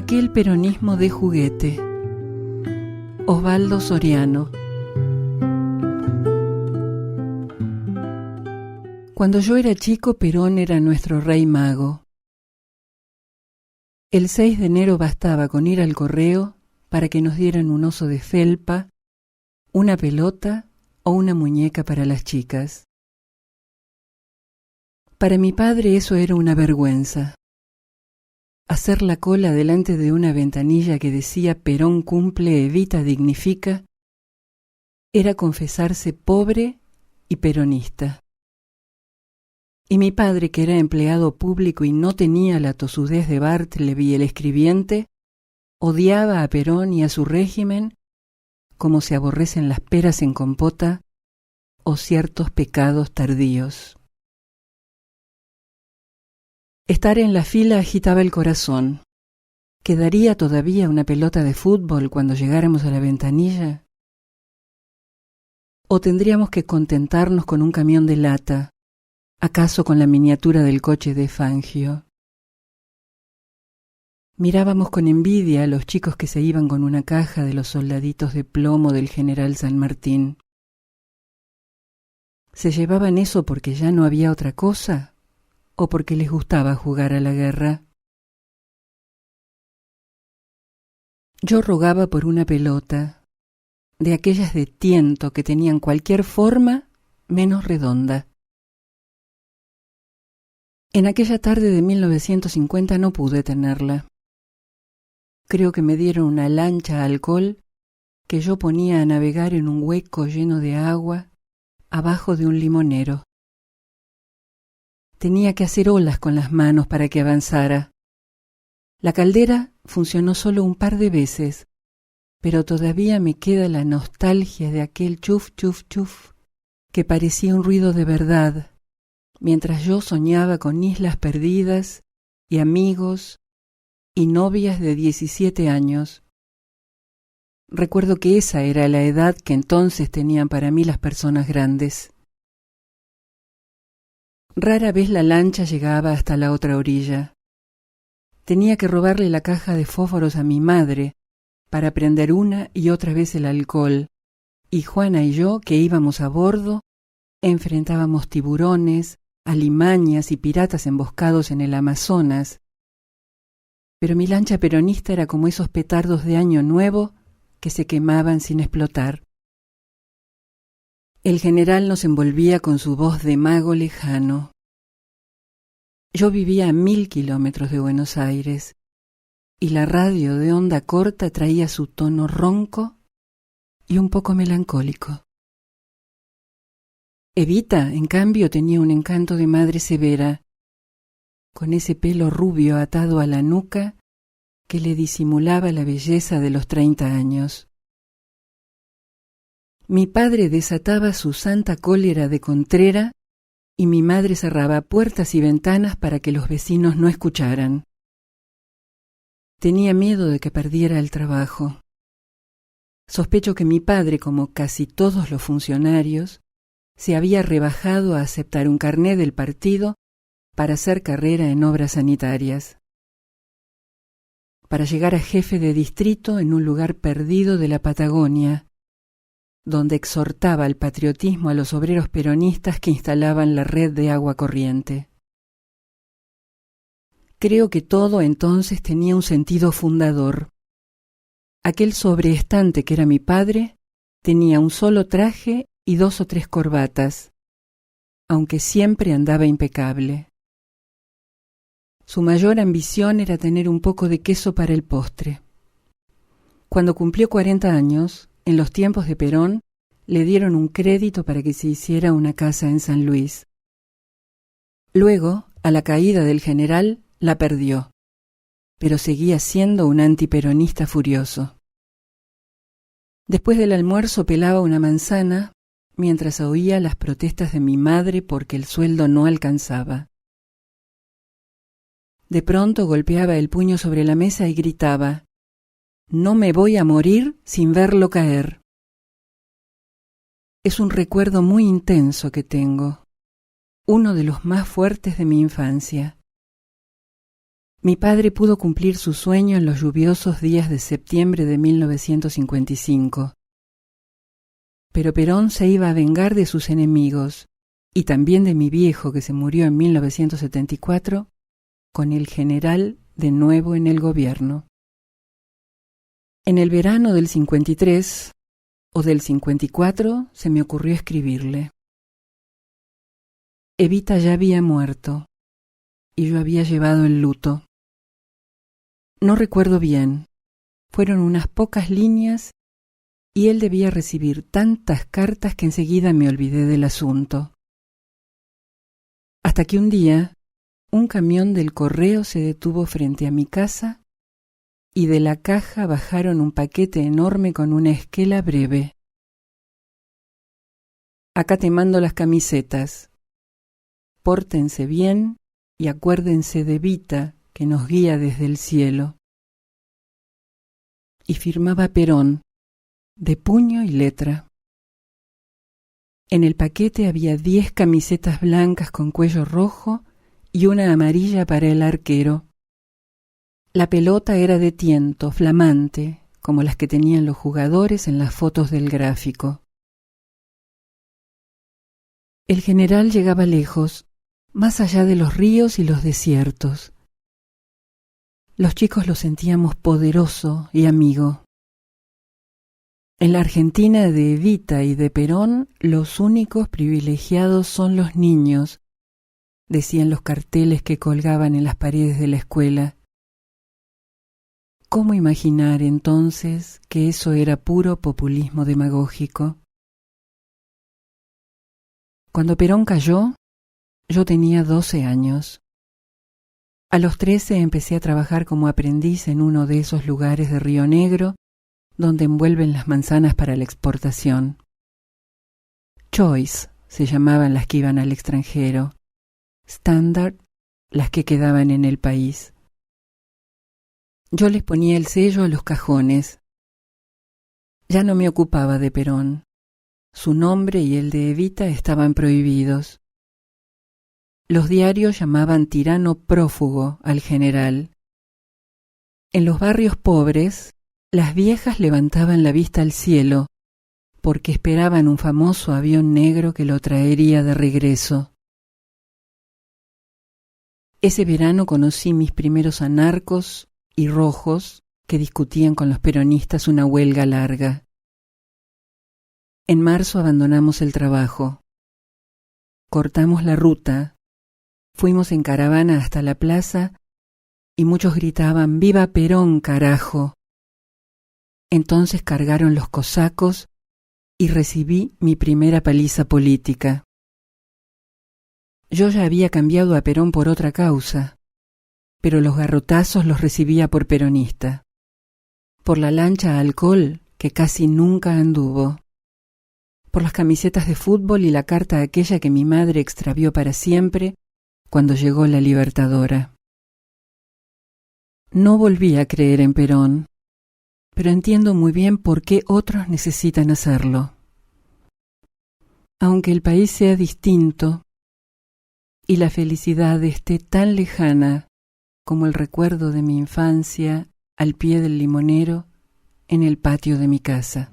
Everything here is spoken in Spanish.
Aquel peronismo de juguete. Osvaldo Soriano. Cuando yo era chico, Perón era nuestro rey mago. El 6 de enero bastaba con ir al correo para que nos dieran un oso de felpa, una pelota o una muñeca para las chicas. Para mi padre eso era una vergüenza. Hacer la cola delante de una ventanilla que decía Perón cumple, Evita dignifica, era confesarse pobre y peronista. Y mi padre, que era empleado público y no tenía la tosudez de Bartleby el escribiente, odiaba a Perón y a su régimen como se aborrecen las peras en compota o ciertos pecados tardíos. Estar en la fila agitaba el corazón. ¿Quedaría todavía una pelota de fútbol cuando llegáramos a la ventanilla? ¿O tendríamos que contentarnos con un camión de lata, acaso con la miniatura del coche de Fangio? Mirábamos con envidia a los chicos que se iban con una caja de los soldaditos de plomo del general San Martín. ¿Se llevaban eso porque ya no había otra cosa? ¿O porque les gustaba jugar a la guerra? Yo rogaba por una pelota, de aquellas de tiento que tenían cualquier forma menos redonda. En aquella tarde de 1950 no pude tenerla. Creo que me dieron una lancha a alcohol que yo ponía a navegar en un hueco lleno de agua abajo de un limonero. Tenía que hacer olas con las manos para que avanzara. La caldera funcionó solo un par de veces, pero todavía me queda la nostalgia de aquel chuf, chuf, chuf, que parecía un ruido de verdad, mientras yo soñaba con islas perdidas y amigos y novias de 17 años. Recuerdo que esa era la edad que entonces tenían para mí las personas grandes. Rara vez la lancha llegaba hasta la otra orilla. Tenía que robarle la caja de fósforos a mi madre para prender una y otra vez el alcohol, y Juana y yo, que íbamos a bordo, enfrentábamos tiburones, alimañas y piratas emboscados en el Amazonas. Pero mi lancha peronista era como esos petardos de Año Nuevo que se quemaban sin explotar. El general nos envolvía con su voz de mago lejano. Yo vivía a 1000 kilómetros de Buenos Aires y la radio de onda corta traía su tono ronco y un poco melancólico. Evita, en cambio, tenía un encanto de madre severa, con ese pelo rubio atado a la nuca que le disimulaba la belleza de los 30 años. Mi padre desataba su santa cólera de contrera y mi madre cerraba puertas y ventanas para que los vecinos no escucharan. Tenía miedo de que perdiera el trabajo. Sospecho que mi padre, como casi todos los funcionarios, se había rebajado a aceptar un carné del partido para hacer carrera en obras sanitarias, para llegar a jefe de distrito en un lugar perdido de la Patagonia, donde exhortaba al patriotismo a los obreros peronistas que instalaban la red de agua corriente. Creo que todo entonces tenía un sentido fundador. Aquel sobreestante que era mi padre tenía un solo traje y 2 o 3 corbatas, aunque siempre andaba impecable. Su mayor ambición era tener un poco de queso para el postre. Cuando cumplió 40 años, en los tiempos de Perón, le dieron un crédito para que se hiciera una casa en San Luis. Luego, a la caída del general, la perdió, pero seguía siendo un antiperonista furioso. Después del almuerzo pelaba una manzana mientras oía las protestas de mi madre porque el sueldo no alcanzaba. De pronto golpeaba el puño sobre la mesa y gritaba: «No me voy a morir sin verlo caer». Es un recuerdo muy intenso que tengo, uno de los más fuertes de mi infancia. Mi padre pudo cumplir su sueño en los lluviosos días de septiembre de 1955. Pero Perón se iba a vengar de sus enemigos, y también de mi viejo que se murió en 1974, con el general de nuevo en el gobierno. En el verano del 53 o del 54 se me ocurrió escribirle. Evita ya había muerto, y yo había llevado el luto. No recuerdo bien, fueron unas pocas líneas y él debía recibir tantas cartas que enseguida me olvidé del asunto. Hasta que un día, un camión del correo se detuvo frente a mi casa y de la caja bajaron un paquete enorme con una esquela breve. Acá te mando las camisetas. Pórtense bien y acuérdense de Evita, que nos guía desde el cielo. Y firmaba Perón, de puño y letra. En el paquete había 10 camisetas blancas con cuello rojo y una amarilla para el arquero. La pelota era de tiento, flamante, como las que tenían los jugadores en las fotos del gráfico. El general llegaba lejos, más allá de los ríos y los desiertos. Los chicos lo sentíamos poderoso y amigo. En la Argentina de Evita y de Perón, los únicos privilegiados son los niños, decían los carteles que colgaban en las paredes de la escuela. ¿Cómo imaginar entonces que eso era puro populismo demagógico? Cuando Perón cayó, yo tenía 12 años. A los 13 empecé a trabajar como aprendiz en uno de esos lugares de Río Negro donde envuelven las manzanas para la exportación. Choice se llamaban las que iban al extranjero, Standard las que quedaban en el país. Yo les ponía el sello a los cajones. Ya no me ocupaba de Perón. Su nombre y el de Evita estaban prohibidos. Los diarios llamaban tirano prófugo al general. En los barrios pobres, las viejas levantaban la vista al cielo, porque esperaban un famoso avión negro que lo traería de regreso. Ese verano conocí mis primeros anarcos y rojos que discutían con los peronistas una huelga larga. En marzo abandonamos el trabajo. Cortamos la ruta. Fuimos en caravana hasta la plaza y muchos gritaban «¡Viva Perón, carajo!». Entonces cargaron los cosacos y recibí mi primera paliza política. Yo ya había cambiado a Perón por otra causa, pero los garrotazos los recibía por peronista, por la lancha a alcohol que casi nunca anduvo, por las camisetas de fútbol y la carta aquella que mi madre extravió para siempre cuando llegó la Libertadora. No volví a creer en Perón, pero entiendo muy bien por qué otros necesitan hacerlo. Aunque el país sea distinto y la felicidad esté tan lejana como el recuerdo de mi infancia al pie del limonero en el patio de mi casa.